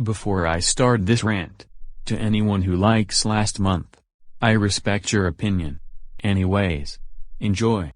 Before I start this rant, to anyone who likes last month, I respect your opinion. Anyways, enjoy.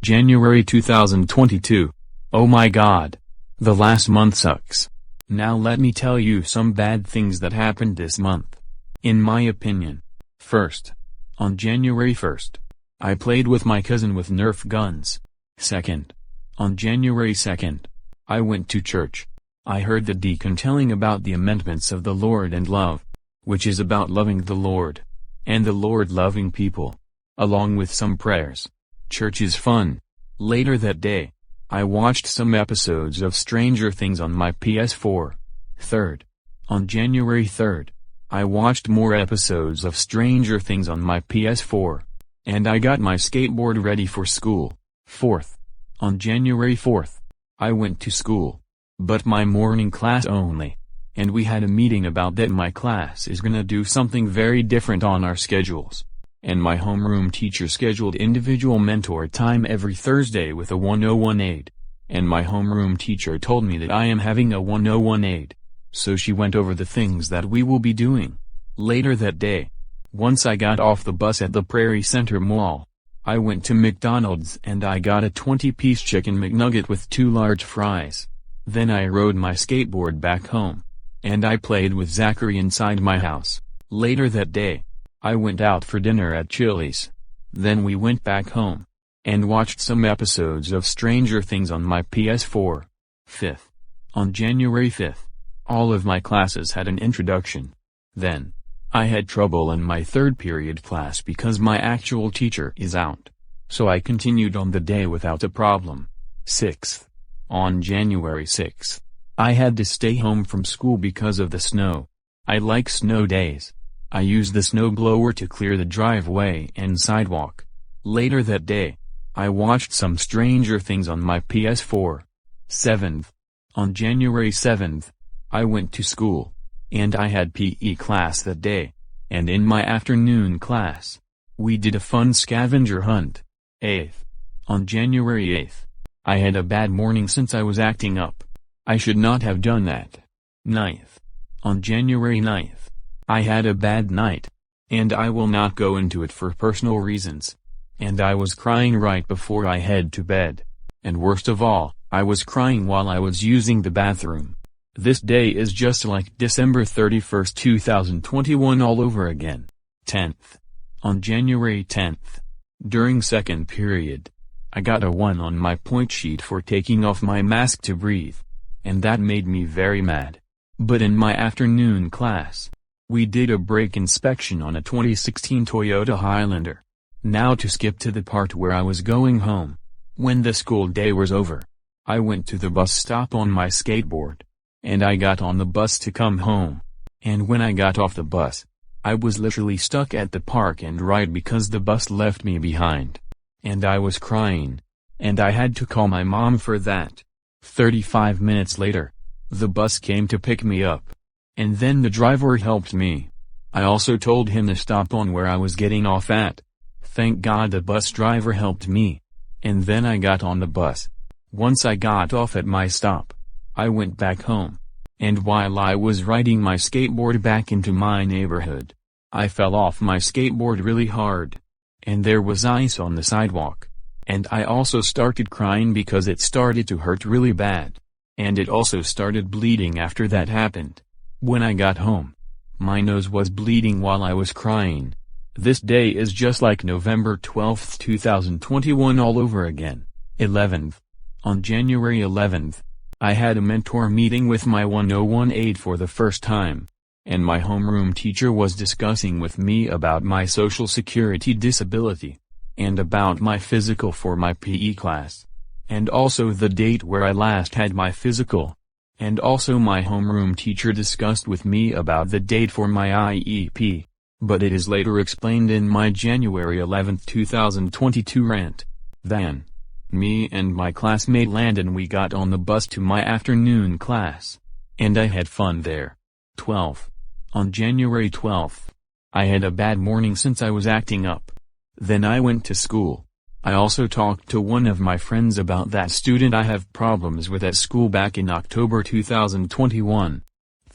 January 2022. Oh my god. The last month sucks. Now let me tell you some bad things that happened this month. In my opinion. First, on January 1st, I played with my cousin with Nerf guns. Second, on January 2nd, I went to church. I heard the deacon telling about the amendments of the Lord and love, which is about loving the Lord, and the Lord loving people, along with some prayers. Church is fun. Later that day, I watched some episodes of Stranger Things on my PS4. Third, on January 3rd, I watched more episodes of Stranger Things on my PS4, and I got my skateboard ready for school. Fourth, on January 4th, I went to school, but my morning class only, and we had a meeting about that my class is gonna do something very different on our schedules, and my homeroom teacher scheduled individual mentor time every Thursday with a 101 aide, and my homeroom teacher told me that I am having a 101 aide, so she went over the things that we will be doing. Later that day, once I got off the bus at the Prairie Center Mall, I went to McDonald's and I got a 20-piece chicken McNugget with 2 large fries. Then I rode my skateboard back home, and I played with Zachary inside my house. Later that day, I went out for dinner at Chili's. Then we went back home, and watched some episodes of Stranger Things on my PS4. Fifth, on January 5th, all of my classes had an introduction. Then, I had trouble in my third period class because my actual teacher is out. So I continued on the day without a problem. Sixth, on January 6th, I had to stay home from school because of the snow. I like snow days. I used the snowblower to clear the driveway and sidewalk. Later that day, I watched some Stranger Things on my PS4. Seventh, on January 7th, I went to school, and I had PE class that day, and in my afternoon class, we did a fun scavenger hunt. Eighth, on January 8th, I had a bad morning since I was acting up. I should not have done that. Ninth, on January 9th, I had a bad night, and I will not go into it for personal reasons. And I was crying right before I head to bed. And worst of all, I was crying while I was using the bathroom. This day is just like December 31st, 2021 all over again. 10th, on January 10th, during second period, I got a 1 on my point sheet for taking off my mask to breathe, and that made me very mad. But in my afternoon class, we did a brake inspection on a 2016 Toyota Highlander. Now to skip to the part where I was going home. When the school day was over, I went to the bus stop on my skateboard, and I got on the bus to come home. And when I got off the bus, I was literally stuck at the park and ride because the bus left me behind. And I was crying, and I had to call my mom for that. 35 minutes later, the bus came to pick me up, and then the driver helped me. I also told him to stop on where I was getting off at. Thank God the bus driver helped me, and then I got on the bus. Once I got off at my stop, I went back home, and while I was riding my skateboard back into my neighborhood, I fell off my skateboard really hard. And there was ice on the sidewalk, and I also started crying because it started to hurt really bad, and it also started bleeding after that happened. When I got home, my nose was bleeding while I was crying. This day is just like November 12th, 2021 all over again. 11th, on January 11th, I had a mentor meeting with my 101 aide for the first time. And my homeroom teacher was discussing with me about my social security disability, and about my physical for my PE class, and also the date where I last had my physical, and also my homeroom teacher discussed with me about the date for my IEP, but it is later explained in my January 11, 2022 rant. Then, me and my classmate Landon we got on the bus to my afternoon class, and I had fun there. 12. On January 12th, I had a bad morning since I was acting up. Then I went to school. I also talked to one of my friends about that student I have problems with at school back in October 2021.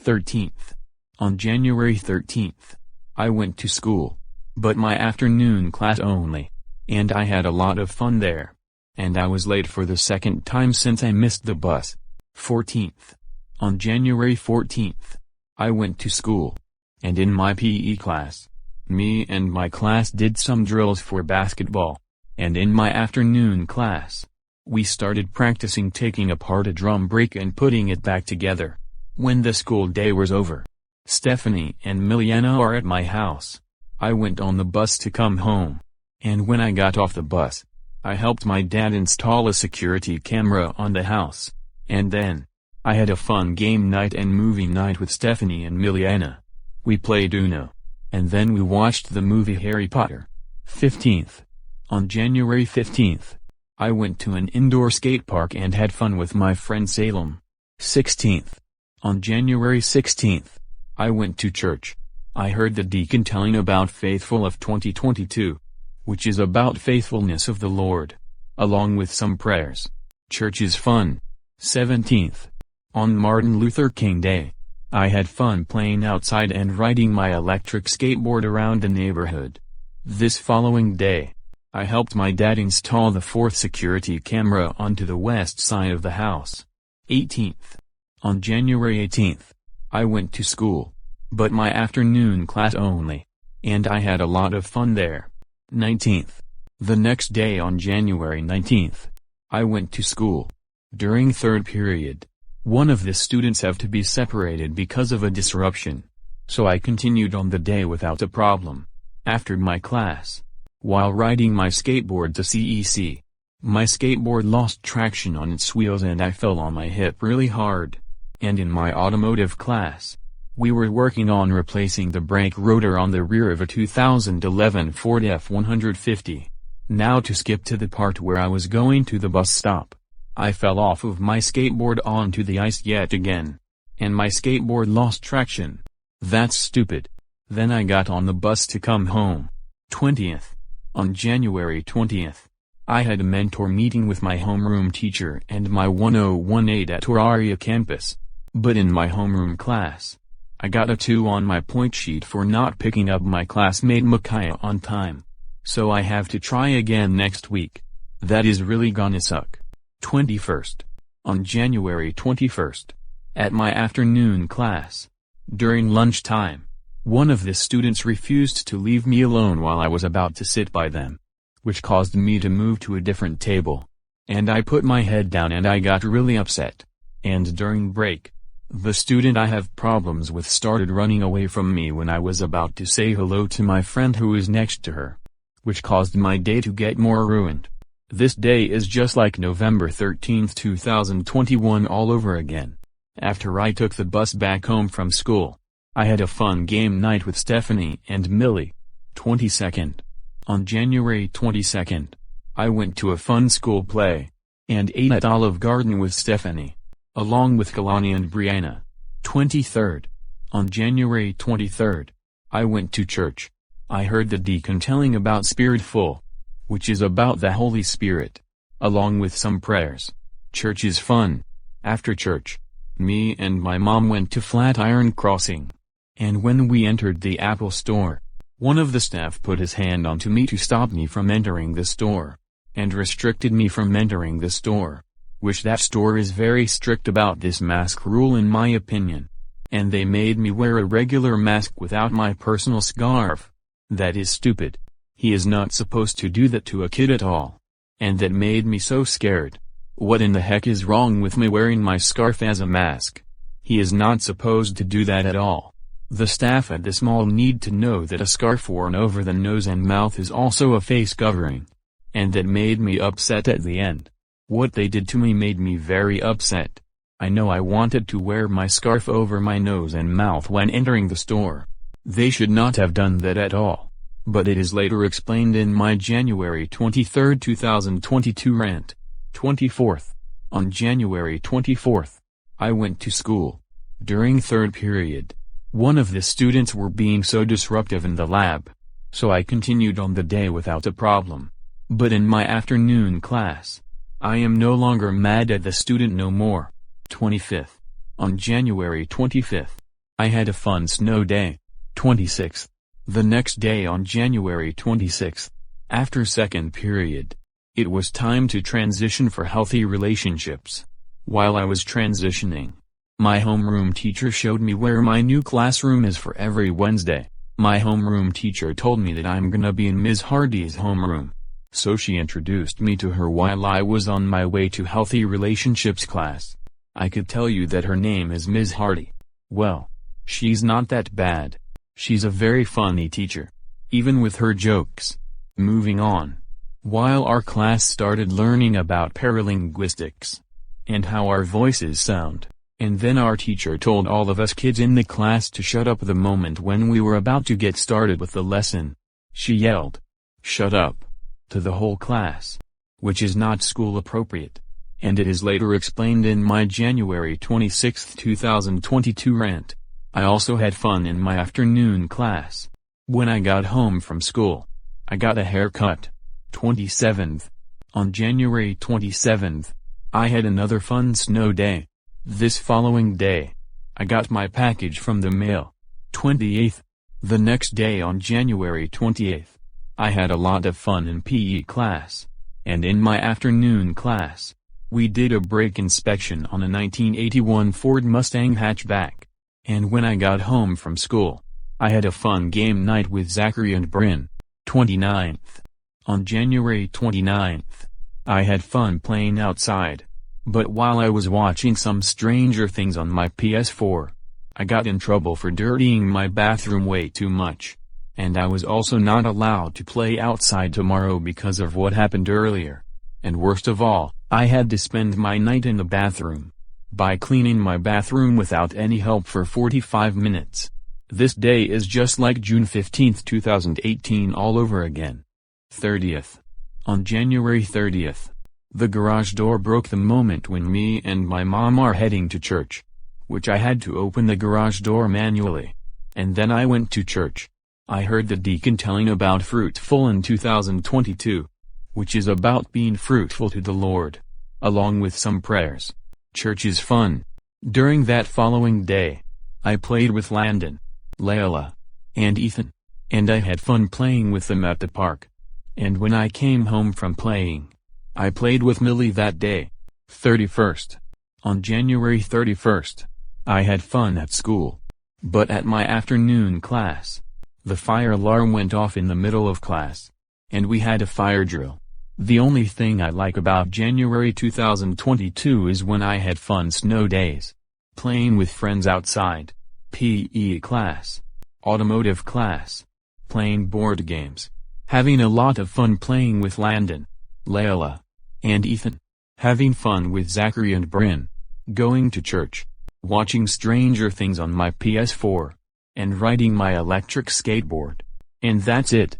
13th. On January 13th, I went to school, but my afternoon class only, and I had a lot of fun there. And I was late for the second time since I missed the bus. 14th. On January 14th, I went to school, and in my PE class, me and my class did some drills for basketball, and in my afternoon class, we started practicing taking apart a drum brake and putting it back together. When the school day was over, Stephanie and Miliana are at my house. I went on the bus to come home, and when I got off the bus, I helped my dad install a security camera on the house, and then, I had a fun game night and movie night with Stephanie and Miliana. We played Uno, and then we watched the movie Harry Potter. 15th. On January 15th, I went to an indoor skate park and had fun with my friend Salem. 16th. On January 16th, I went to church. I heard the deacon telling about Faithful of 2022, which is about faithfulness of the Lord, along with some prayers. Church is fun. 17th. On Martin Luther King Day, I had fun playing outside and riding my electric skateboard around the neighborhood. This following day, I helped my dad install the fourth security camera onto the west side of the house. 18th. On January 18th, I went to school, but my afternoon class only, and I had a lot of fun there. 19th. The next day on January 19th, I went to school. During third period, one of the students had to be separated because of a disruption, so I continued on the day without a problem. After my class, while riding my skateboard to CEC, my skateboard lost traction on its wheels and I fell on my hip really hard. And in my automotive class, we were working on replacing the brake rotor on the rear of a 2011 Ford F-150. Now to skip to the part where I was going to the bus stop. I fell off of my skateboard onto the ice yet again, and my skateboard lost traction. That's stupid. Then I got on the bus to come home. 20th. On January 20th, I had a mentor meeting with my homeroom teacher and my 1018 at Auraria campus. But in my homeroom class, I got a 2 on my point sheet for not picking up my classmate Micaiah on time. So I have to try again next week. That is really gonna suck. 21st. On January 21st, at my afternoon class, during lunchtime, one of the students refused to leave me alone while I was about to sit by them, which caused me to move to a different table. And I put my head down and I got really upset. And during break, the student I have problems with started running away from me when I was about to say hello to my friend who is next to her, which caused my day to get more ruined. This day is just like November 13, 2021 all over again. After I took the bus back home from school, I had a fun game night with Stephanie and Millie. 22nd. On January 22nd, I went to a fun school play, and ate at Olive Garden with Stephanie, along with Kalani and Brianna. 23rd. On January 23rd, I went to church. I heard the deacon telling about Spirit-ful, which is about the Holy Spirit, along with some prayers. Church is fun. After church, me and my mom went to Flatiron Crossing. And when we entered the Apple store, one of the staff put his hand onto me to stop me from entering the store, and restricted me from entering the store, which that store is very strict about this mask rule in my opinion. And they made me wear a regular mask without my personal scarf. That is stupid. He is not supposed to do that to a kid at all. And that made me so scared. What in the heck is wrong with me wearing my scarf as a mask? He is not supposed to do that at all. The staff at this mall need to know that a scarf worn over the nose and mouth is also a face covering. And that made me upset at the end. What they did to me made me very upset. I know I wanted to wear my scarf over my nose and mouth when entering the store. They should not have done that at all. But it is later explained in my January 23, 2022 rant. 24th. On January 24th, I went to school. During third period, one of the students were being so disruptive in the lab, so I continued on the day without a problem. But in my afternoon class, I am no longer mad at the student no more. 25th. On January 25th, I had a fun snow day. 26th. The next day on January 26th, after second period, it was time to transition for healthy relationships. While I was transitioning, my homeroom teacher showed me where my new classroom is for every Wednesday. My homeroom teacher told me that I'm gonna be in Ms. Hardy's homeroom. So she introduced me to her while I was on my way to healthy relationships class. I could tell you that her name is Ms. Hardy. Well, she's not that bad. She's a very funny teacher, even with her jokes. Moving on. While our class started learning about paralinguistics and how our voices sound, and then our teacher told all of us kids in the class to shut up the moment when we were about to get started with the lesson. She yelled, "Shut up," to the whole class, which is not school appropriate, and it is later explained in my January 26, 2022 rant. I also had fun in my afternoon class. When I got home from school, I got a haircut. 27th. On January 27th, I had another fun snow day. This following day, I got my package from the mail. 28th. The next day on January 28th, I had a lot of fun in PE class. And in my afternoon class, we did a brake inspection on a 1981 Ford Mustang hatchback. And when I got home from school, I had a fun game night with Zachary and Bryn. 29th. On January 29th, I had fun playing outside. But while I was watching some Stranger Things on my PS4, I got in trouble for dirtying my bathroom way too much. And I was also not allowed to play outside tomorrow because of what happened earlier. And worst of all, I had to spend my night in the bathroom by cleaning my bathroom without any help for 45 minutes. This day is just like June 15, 2018 all over again. 30th. On January 30th, the garage door broke the moment when me and my mom are heading to church, which I had to open the garage door manually. And then I went to church. I heard the deacon telling about Fruitful in 2022, which is about being fruitful to the Lord, along with some prayers. Church is fun. During that following day, I played with Landon, Layla, and Ethan, and I had fun playing with them at the park. And when I came home from playing, I played with Millie that day. 31st. On January 31st, I had fun at school. But at my afternoon class, the fire alarm went off in the middle of class, and we had a fire drill. The only thing I like about January 2022 is when I had fun snow days, playing with friends outside, PE class, automotive class, playing board games, having a lot of fun playing with Landon, Layla, and Ethan, having fun with Zachary and Bryn, going to church, watching Stranger Things on my PS4, and riding my electric skateboard. And that's it.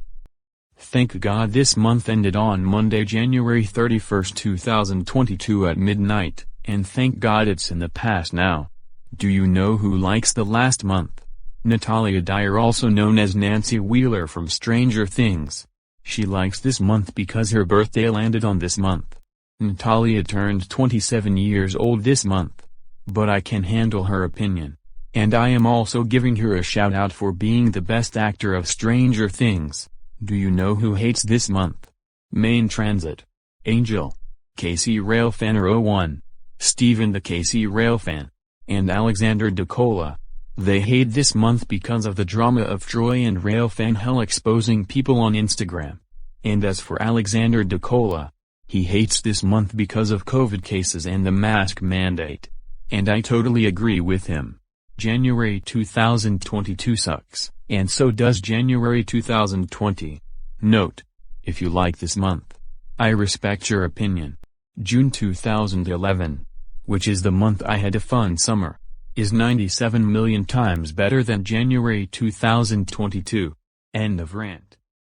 Thank God this month ended on Monday, January 31st, 2022 at midnight, and thank God it's in the past now. Do you know who likes the last month? Natalia Dyer, also known as Nancy Wheeler from Stranger Things. She likes this month because her birthday landed on this month. Natalia turned 27 years old this month. But I can handle her opinion. And I am also giving her a shout out for being the best actor of Stranger Things. Do you know who hates this month? Main Transit, Angel, KC Railfan 01, Steven the KC Railfan, and Alexander DeCola. They hate this month because of the drama of Troy and Railfan Hell exposing people on Instagram. And as for Alexander DeCola, he hates this month because of COVID cases and the mask mandate. And I totally agree with him. January 2022 sucks, and so does January 2020. Note: if you like this month, I respect your opinion. June 2011, which is the month I had a fun summer, is 97 million times better than January 2022. End of rant.